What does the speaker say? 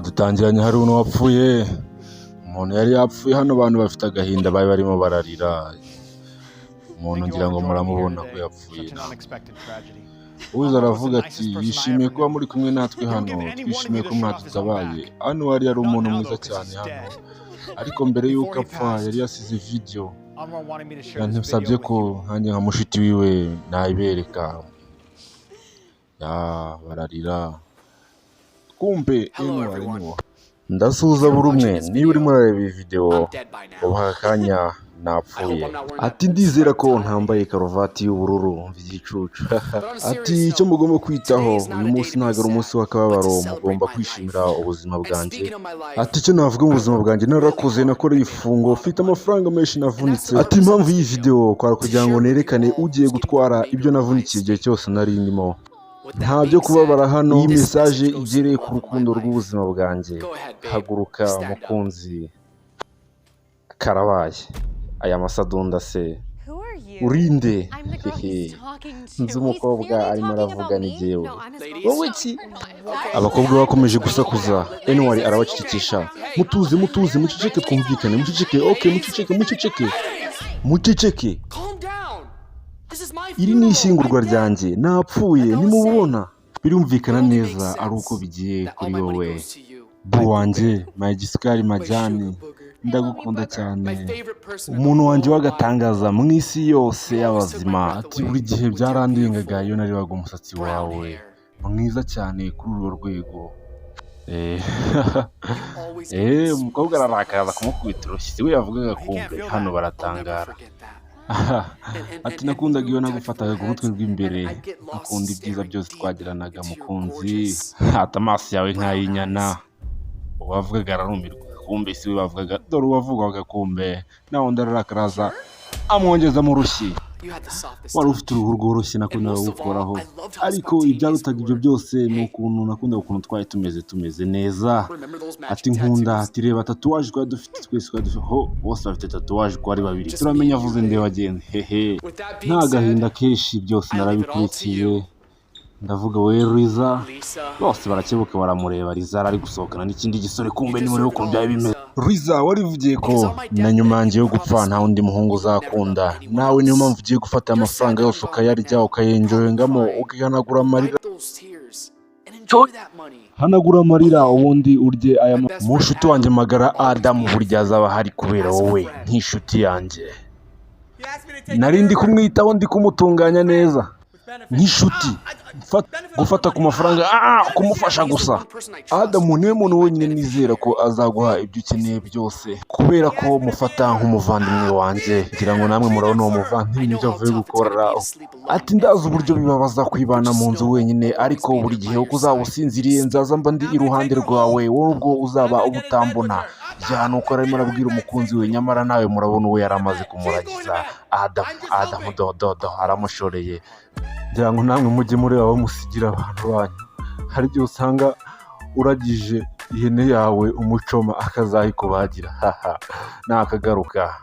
dutangiranye hari uno wapfuye, umuntu yari yapfuye hano, abantu bafite agahinda bari barimo bararira, umuntu ngira ngo muramubona ko yapfuye. Uza aravuga ati yishimiye kuba muri kumwe natwe hano, twishimiye ko mwadutabaye. Anwar yari umuntu mwiza cyane hano, ariko mbere y'uko apfa yari yasize video, yansabye ko nkanjye nka mushiti wiwe nayibereka. Bararira. Kumbe Anwar niwo. Ndasuhuza buri umwe, niba urimo urareba iyi video ubaha akanya napfuye. Ati ndizera ko ntambaye karuvati y'ubururu mvigicucu. Ati icyo mugomba kwitaho uyu munsi ntabwo ari umunsi w'akababaro, mugomba kwishimira ubuzima bwanjye. Ati icyo navuga mu buzima bwanjye, narakoze nakoreye ifungo, mfite amafaranga menshi navunitse. Ati impamvu iyi video kwara kugira ngo nerekane ugiye gutwara ibyo navunikiye igihe cyose nari ndimo. Nta byo kubabara hano, iyi message igereye ku rukundo rw'ubuzima bwanjye. Haguruka mukunzi, karabaye. Aya masadunda se urinde? Nzi umukobwa arimo aravuga ni jyewe. Wowe ki? Abakobwa bakomeje gusakuza, Anwar arabacecekesha. Mutuze muceceke twumvikane, muceceke. Okay, muceceke. Iri ni ishyingurwa ryanjye, napfuye nimubona. Birumvikana neza ari uko bigiye kuri wowe. Bu wanjye Magisikari Majani, ndagukunda cyane, umuntu wanjye wagatangaza mu isi yose y'abazima. Ati buri gihe byarandengaga iyo narebaga umusatsi wawe, mwiza cyane kuri urwo rwego. Umukobwa ararakaza kumukubita urushyi, we yavugaga kumbe hano baratangara. Ati nakundaga iyo nagufataga ku butwe bw'imbere, akunda ibyiza byose twagiranaga mukunzi. Ati amaso yawe nk'ay'inyana, wavugaga ararumirwa, kumbe si we bavugaga, dore uwavugaga kumbe nawe undi ararakaraza amwongeza mu rushyi. Wari ufite uruhu rworoshye nakundaga gukoraho, ariko ibyarutaga ibyo byose ni ukuntu nakundaga ukuntu twari tumeze neza. Ati nkunda, ati reba tatuwaje twari dufite twese, bose bafite tatuwaje ko ari babiri, turamenya avuze nde wagenze. Nta gahinda kenshi, byose narabikurikiye. Ndavuga we Riza, bose barakebuka baramureba. Riza ari gusohokana n'ikindi gisore, kumbe ni muri ukuntu byari bimeze. Riza warivugiye ko na nyuma yanjye yo gupfa nta wundi muhungu uzakunda, nawe niyo mpamvu ugiye gufata amafaranga yose ukayarya ukayenjoyengamo ukihanagura amarira. Hanagura amarira ubundi urye aya mushuti wanjye magara Adamu, burya azaba hari kubera wowe nk'inshuti yanjye. Nari ndi kumwitaho, ndi kumutunganya neza nk'inshuti, gufata ku mafaranga kumufasha gusa. Adamu niwe muntu wenyine nizera ko azaguha ibyo ukeneye byose, kubera ko mufata nk'umuvandimwe wanjye. Ngira ngo namwe murabona uwo muvandimwe ibyo avuye gukora. Ati ndazi uburyo bibabaza kwibana mu nzu wenyine, ariko buri gihe uko uzaba usinziriye nzaza mba ndi iruhande rwawe, wowe ubwo uzaba ubutambona. Nuko arimo arabwira umukunzi we, nyamara nawe murabona uwo yari amaze kumuragiza. Adamu dodo aramushoreye. Ngira ngo namwe mujye mureba bamusigira abantu banyu. Hari igihe usanga uragije ihene yawe umucoma akazayikubagira, nakagaruka.